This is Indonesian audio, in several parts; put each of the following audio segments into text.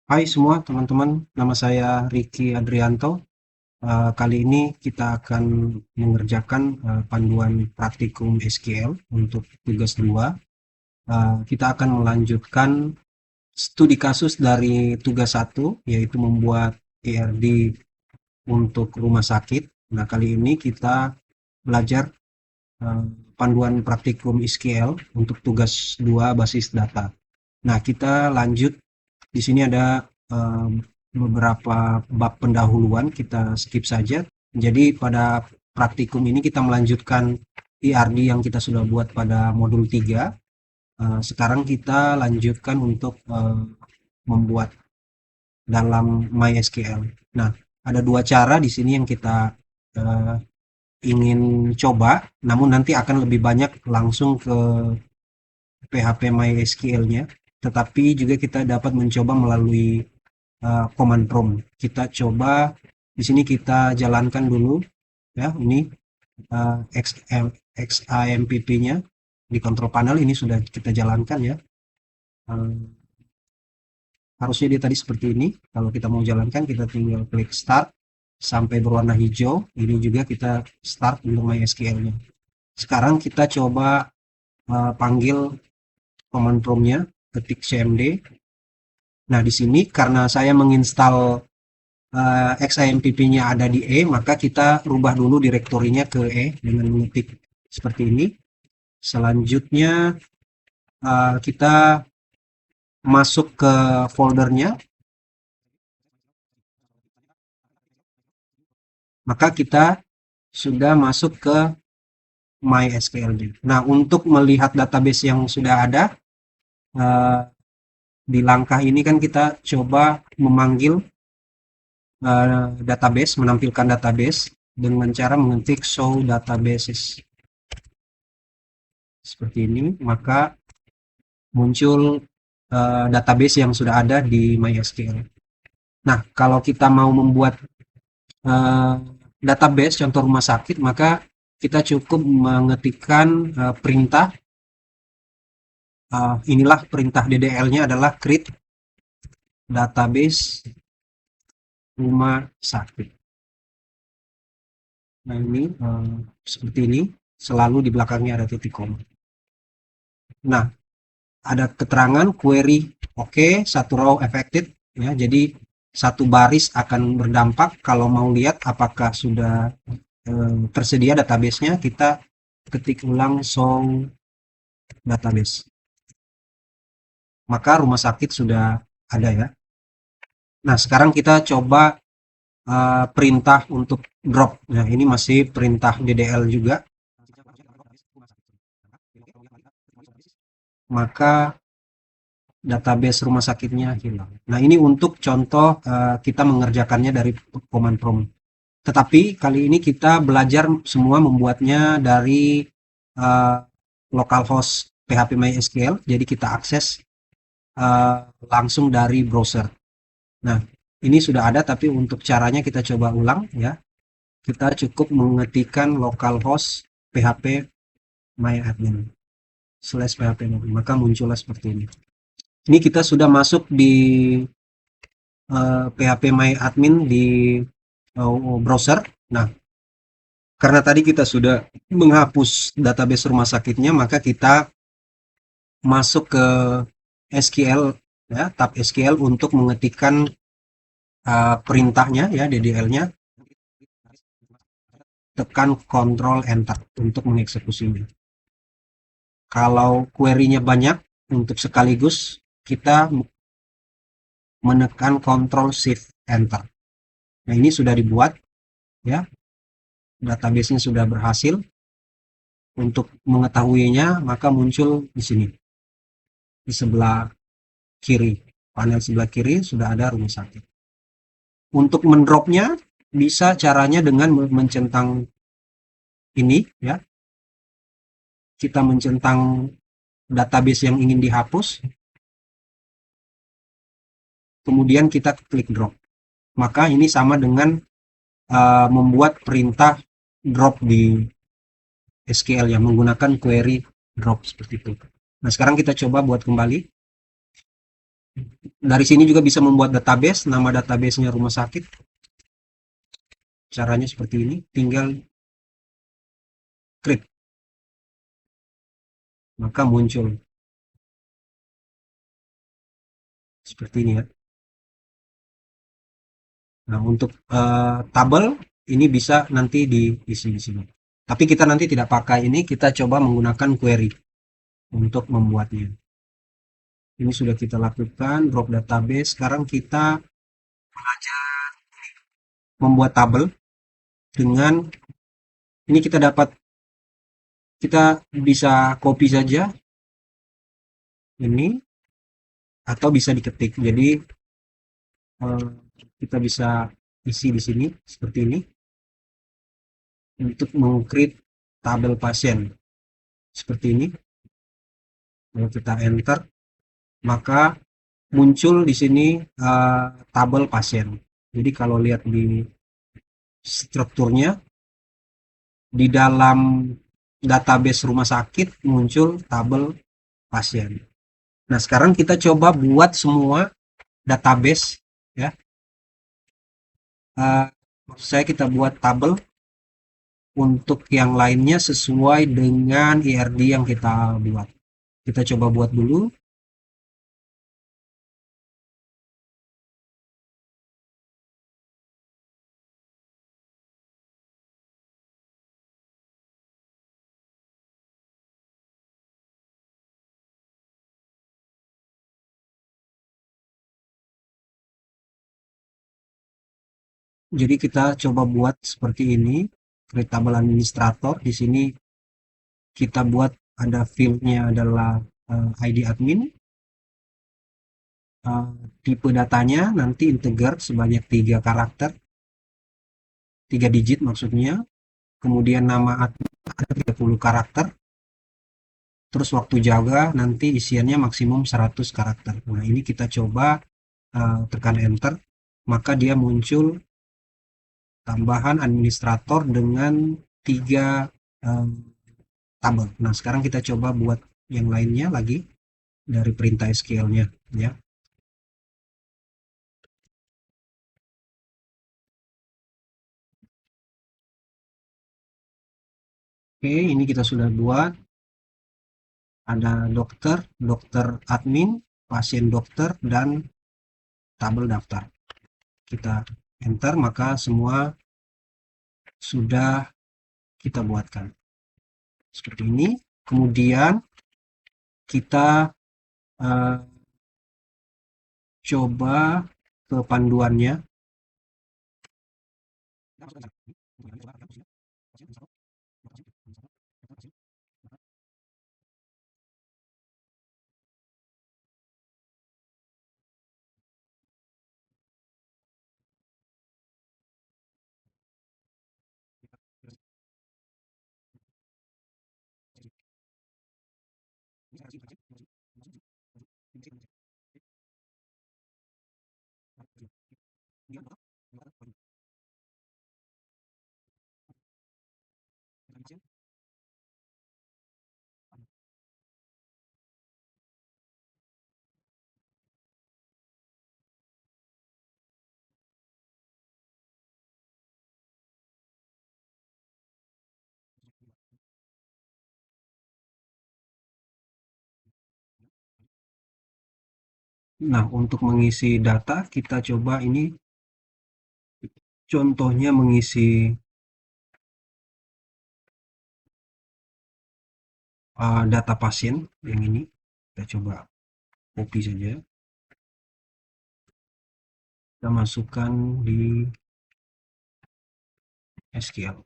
Hai semua teman-teman, nama saya Ricky Adrianto. Kali ini kita akan mengerjakan panduan praktikum SQL untuk tugas 2. Kita akan melanjutkan studi kasus dari tugas 1, yaitu membuat ERD untuk rumah sakit. Nah, kali ini kita belajar eh, panduan praktikum SQL untuk tugas 2 basis data. Nah, kita lanjut. Di sini ada beberapa bab pendahuluan, kita skip saja. Jadi pada praktikum ini kita melanjutkan ERD yang kita sudah buat pada modul 3. Sekarang kita lanjutkan untuk membuat dalam MySQL. Nah, ada dua cara di sini yang kita eh, ingin coba, namun nanti akan lebih banyak langsung ke PHP MySQL-nya, tetapi juga kita dapat mencoba melalui command prompt. Kita coba di sini kita jalankan dulu ya, ini XAMPP-nya di control panel ini sudah kita jalankan ya. Eh, Harusnya dia tadi seperti ini. Kalau kita mau jalankan kita tinggal klik start sampai berwarna hijau. Ini juga kita start untuk MySQL-nya. Sekarang kita coba panggil command prompt-nya, ketik cmd. Nah, di sini karena saya menginstal XAMPP-nya ada di E, maka kita rubah dulu direktorinya ke E dengan mengetik seperti ini. Selanjutnya kita masuk ke foldernya, maka kita sudah masuk ke MySQL-nya. Nah, untuk melihat database yang sudah ada, eh, di langkah ini kan kita coba memanggil database, menampilkan database dengan cara mengetik show databases. Seperti ini, maka muncul database yang sudah ada di MySQL. Nah, kalau kita mau membuat uh, database contoh rumah sakit, maka kita cukup mengetikkan perintah. Inilah perintah DDL-nya adalah create database rumah sakit. Nah, ini seperti ini, selalu di belakangnya ada titik koma. Nah, ada keterangan query oke, satu row affected ya. Jadi satu baris akan berdampak. Kalau mau lihat apakah sudah tersedia database-nya, kita ketik ulang show database. Maka rumah sakit sudah ada ya. Nah, sekarang kita coba perintah untuk drop. Nah, ini masih perintah DDL juga. Maka database rumah sakitnya hilang. Nah, ini untuk contoh kita mengerjakannya dari command prompt. Tetapi kali ini kita belajar semua membuatnya dari uh, localhost PHP MySQL. Jadi kita akses uh, langsung dari browser. Nah, ini sudah ada, tapi untuk caranya kita coba ulang ya. Kita cukup mengetikkan localhost PHP myadmin /php, maka muncullah seperti ini. Ini kita sudah masuk di PHP myadmin di browser. Nah, karena tadi kita sudah menghapus database rumah sakitnya, maka kita masuk ke SQL ya, tab SQL untuk mengetikkan perintahnya ya, DDL-nya. Tekan Ctrl Enter untuk mengeksekusinya. Kalau query-nya banyak, untuk sekaligus kita menekan Ctrl Shift Enter. Nah, ini sudah dibuat ya. Database-nya sudah berhasil. Untuk mengetahuinya, maka muncul di sini. Di sebelah kiri, panel sebelah kiri sudah ada rumah sakit. Untuk mendropnya bisa caranya dengan mencentang ini ya. Kita mencentang database yang ingin dihapus, kemudian kita klik drop. Maka ini sama dengan membuat perintah drop di SQL yang menggunakan query drop seperti itu. Nah, sekarang kita coba buat kembali. Dari sini juga bisa membuat database, nama databasenya rumah sakit. Caranya seperti ini, tinggal klik, maka muncul seperti ini ya. Nah, untuk tabel ini bisa nanti diisi di sini. Tapi kita nanti tidak pakai ini, kita coba menggunakan query untuk membuatnya. Ini sudah kita lakukan, drop database. Sekarang kita membuat tabel dengan ini kita bisa copy saja ini atau bisa diketik. Jadi eh, kita bisa isi di sini seperti ini untuk mengcreate tabel pasien seperti ini. Kalau kita enter, maka muncul di sini tabel pasien. Jadi kalau lihat di strukturnya di dalam database rumah sakit muncul tabel pasien. Nah, sekarang kita coba buat semua database ya. Eh, Maksud saya kita buat tabel untuk yang lainnya sesuai dengan IRD yang kita buat. Kita coba buat dulu. Jadi kita coba buat seperti ini. Create tabel administrator. Di sini kita buat ada fieldnya adalah ID admin. Tipe datanya nanti integer sebanyak 3 karakter, 3 digit maksudnya. Kemudian nama admin ada 30 karakter. Terus waktu jaga nanti isiannya maksimum 100 karakter. Nah, ini kita coba tekan enter, maka dia muncul tambahan administrator dengan 3 tabel. Nah, sekarang kita coba buat yang lainnya lagi dari perintah SQL-nya ya. Oke, ini kita sudah buat. Ada dokter, dokter admin, pasien dokter, dan tabel daftar. Kita enter, maka semua sudah kita buatkan. Seperti ini. Kemudian kita eh, coba ke panduannya. Nah, untuk mengisi data, kita coba ini contohnya mengisi data pasien yang ini. Kita coba copy saja. Kita masukkan di SQL.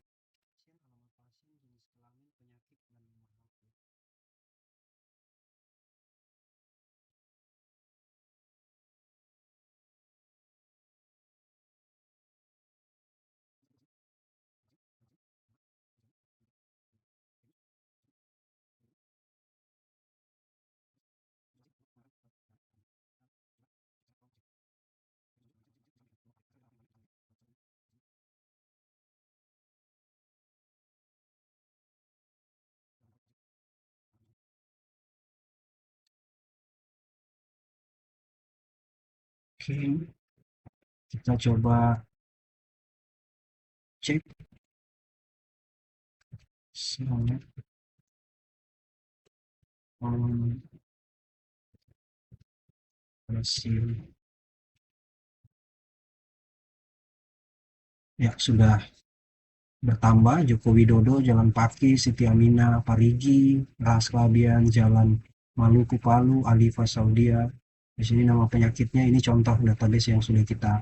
Oke, kita coba cek select on pasien. Ya, sudah bertambah. Joko Widodo, Jalan Paki, Siti Aminah, Parigi, Ras Labian, Jalan Maluku Palu, Alifa Saudia. Di sini nama penyakitnya, ini contoh database yang sudah kita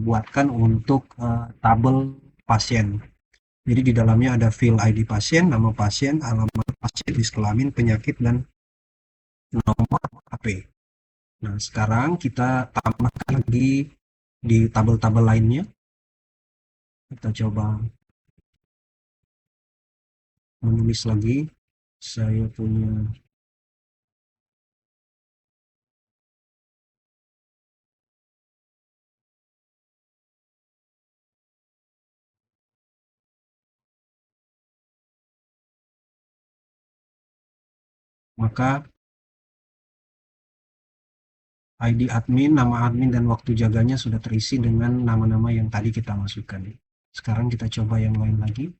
buatkan untuk tabel pasien. Jadi di dalamnya ada field ID pasien, nama pasien, alamat pasien, jenis kelamin, penyakit, dan nomor HP. Nah, sekarang kita tambahkan lagi di tabel-tabel lainnya. Kita coba menulis lagi. Saya punya, maka ID admin, nama admin, dan waktu jaganya sudah terisi dengan nama-nama yang tadi kita masukkan. Sekarang kita coba yang lain lagi.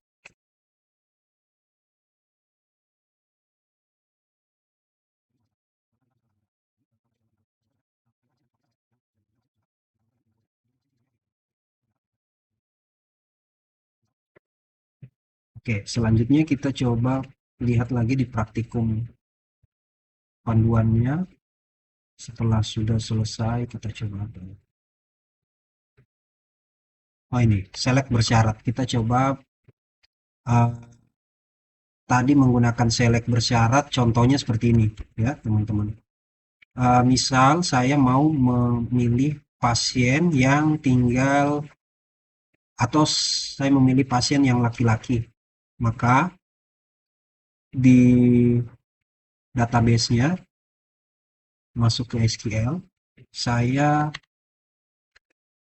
Oke, selanjutnya kita coba lihat lagi di praktikum panduannya. Setelah sudah selesai, kita coba. Oh, ini select bersyarat. Kita coba uh, tadi menggunakan select bersyarat. Contohnya seperti ini, ya teman-teman. Misal saya mau memilih pasien yang tinggal, atau saya memilih pasien yang laki-laki, maka di database-nya masuk ke SQL, saya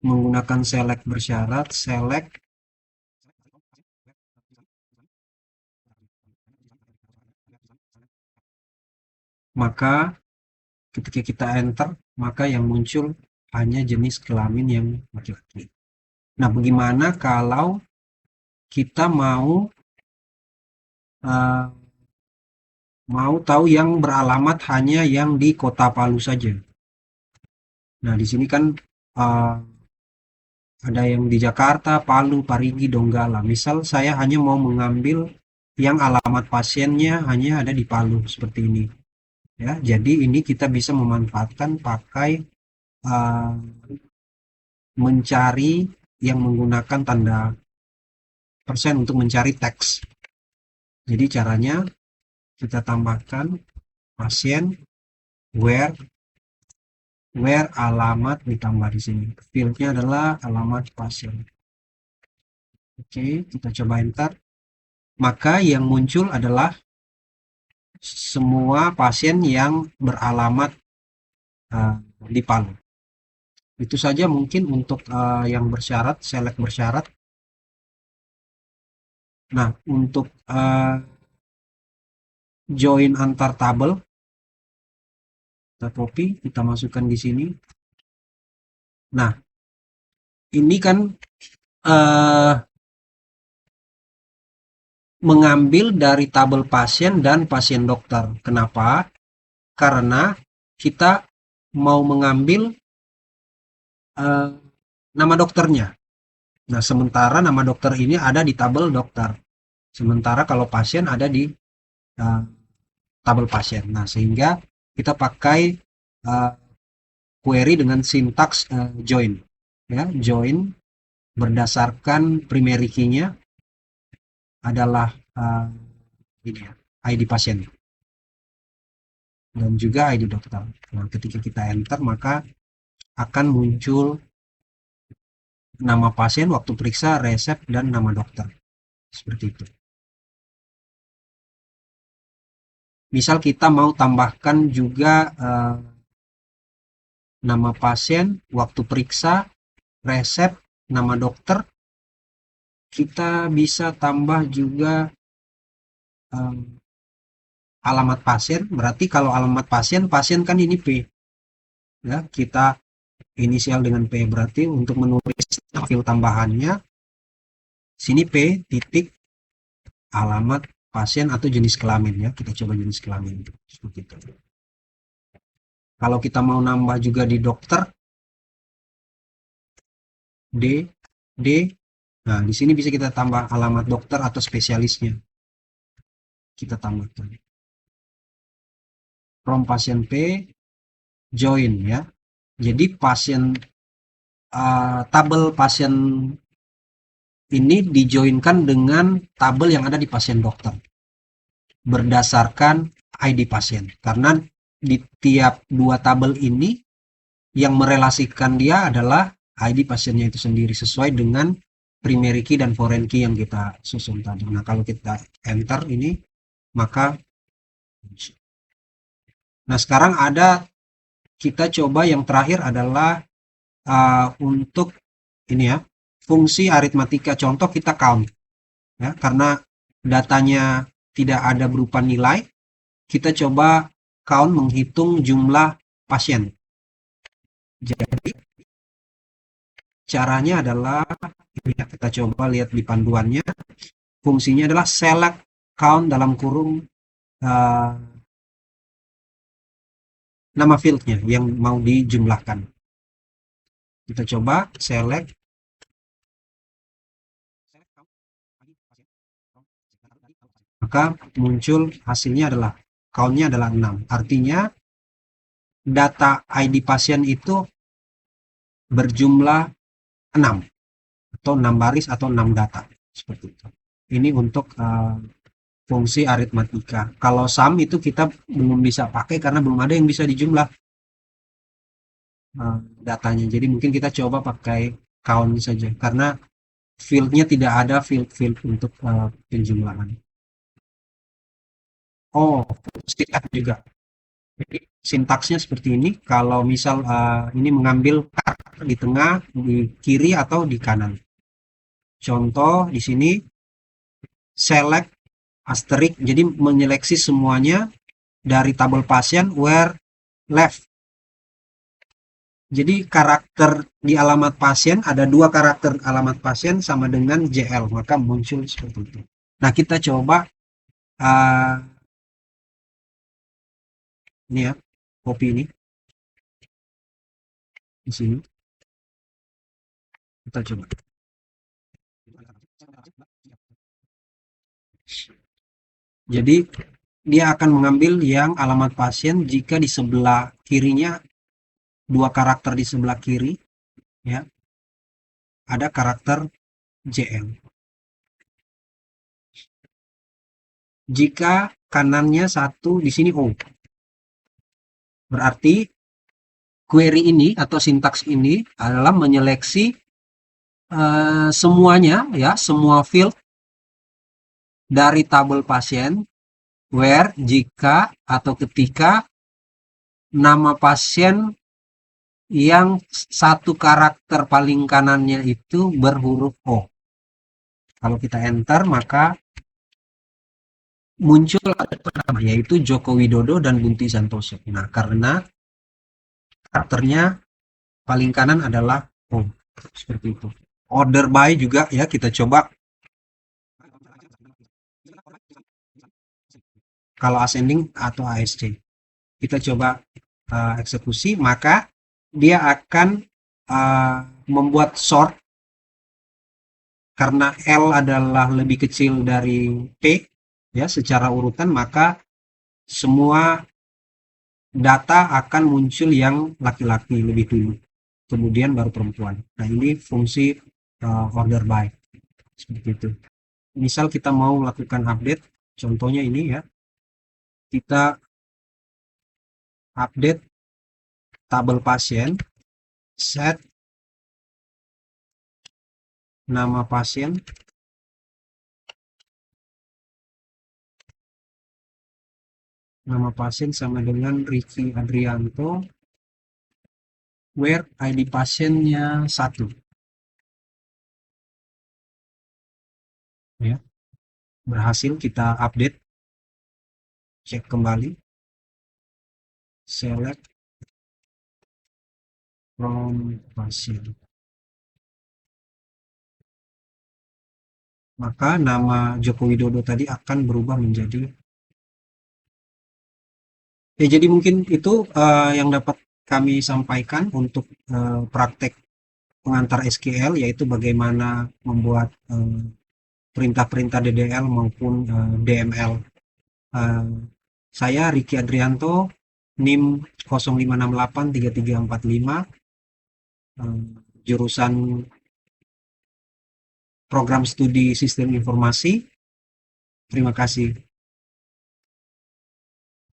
menggunakan select bersyarat, select, maka ketika kita enter, maka yang muncul hanya jenis kelamin yang laki-laki. Nah, bagaimana kalau kita uh, mau tahu yang beralamat hanya yang di Kota Palu saja? Nah, di sini kan uh, ada yang di Jakarta, Palu, Parigi, Donggala. Misal saya hanya mau mengambil yang alamat pasiennya hanya ada di Palu seperti ini. Ya, jadi ini kita bisa memanfaatkan pakai uh, mencari yang menggunakan tanda persen untuk mencari teks. Jadi caranya kita tambahkan pasien where alamat ditambah di sini. Fieldnya adalah alamat pasien. Oke, kita coba enter. Maka yang muncul adalah semua pasien yang beralamat uh, di Palu. Itu saja mungkin untuk yang bersyarat, select bersyarat. Nah, untuk join antar tabel, kita copy, kita masukkan di sini. Nah, ini kan uh, mengambil dari tabel pasien dan pasien dokter. Kenapa? Karena kita mau mengambil uh, nama dokternya. Nah, sementara nama dokter ini ada di tabel dokter. Sementara kalau pasien ada di uh, tabel pasien. Nah, sehingga kita pakai uh, query dengan sintaks join. Ya, join berdasarkan primary key-nya adalah ini ya, ID pasien dan juga ID dokter. Nah, ketika kita enter maka akan muncul nama pasien, waktu periksa, resep, dan nama dokter. Seperti itu. Misal kita mau tambahkan juga nama pasien, waktu periksa, resep, nama dokter, kita bisa tambah juga alamat pasien. Berarti kalau alamat pasien, pasien kan ini P. Ya, kita inisial dengan P. Berarti untuk menulis field tambahannya, sini P titik alamat pasien atau jenis kelamin ya. Kita coba jenis kelamin. Seperti itu. Kalau kita mau nambah juga di dokter, D, D. Nah, di sini bisa kita tambah alamat dokter atau spesialisnya. Kita tambahkan. From pasien P, join ya. Jadi pasien tabel pasien ini dijoinkan dengan tabel yang ada di pasien dokter berdasarkan ID pasien. Karena di tiap dua tabel ini yang merelasikan dia adalah ID pasiennya itu sendiri sesuai dengan primary key dan foreign key yang kita susun tadi. Nah, kalau kita enter ini, maka nah sekarang kita coba yang terakhir adalah untuk ini ya, fungsi aritmatika. Contoh kita count ya, karena datanya tidak ada berupa nilai, kita coba count menghitung jumlah pasien. Jadi caranya adalah ya, kita coba lihat di panduannya, fungsinya adalah select count dalam kurung nama fieldnya yang mau dijumlahkan. Kita coba select, maka muncul hasilnya adalah countnya adalah 6. Artinya data ID pasien itu berjumlah 6 atau 6 baris atau 6 data seperti itu. Ini untuk fungsi aritmatika. Kalau sum itu kita belum bisa pakai karena belum ada yang bisa dijumlah datanya. Jadi mungkin kita coba pakai count saja karena fieldnya tidak ada field untuk penjumlahan. Oh, singkat juga. Jadi sintaksnya seperti ini. Kalau misal ini mengambil karakter di tengah, di kiri atau di kanan. Contoh di sini select asterisk, jadi menyeleksi semuanya dari tabel pasien where left. Jadi karakter di alamat pasien ada dua karakter alamat pasien sama dengan JL, maka muncul seperti itu. Nah, kita coba ini ya, copy ini di sini. Kita coba. Jadi dia akan mengambil yang alamat pasien jika di sebelah kirinya, dua karakter di sebelah kiri ya, ada karakter JL. Jika kanannya satu di sini O, berarti query ini atau sintaks ini adalah menyeleksi semuanya ya, semua field dari tabel pasien where jika atau ketika nama pasien yang satu karakter paling kanannya itu berhuruf O. Kalau kita enter maka muncul nama yaitu Joko Widodo dan Bunti Santoso. Nah, karena karakternya paling kanan adalah O. Seperti itu. Order by juga ya, kita coba. Kalau ascending atau ASC. Kita coba eksekusi, maka dia akan membuat sort karena L adalah lebih kecil dari P ya secara urutan, maka semua data akan muncul yang laki-laki lebih dulu, kemudian baru perempuan. Nah, ini fungsi order by seperti itu. Misal kita mau lakukan update, contohnya ini ya, kita update tabel pasien, set nama pasien, sama dengan Ricky Adrianto, where ID pasiennya 1 ya. Berhasil kita update, cek kembali, select, from pasien. Maka nama Joko Widodo tadi akan berubah menjadi ya, jadi mungkin itu yang dapat kami sampaikan untuk praktek pengantar SQL, yaitu bagaimana membuat perintah-perintah DDL maupun DML. Eh, saya Riki Adrianto, NIM 05683345, jurusan Program Studi Sistem Informasi. Terima kasih.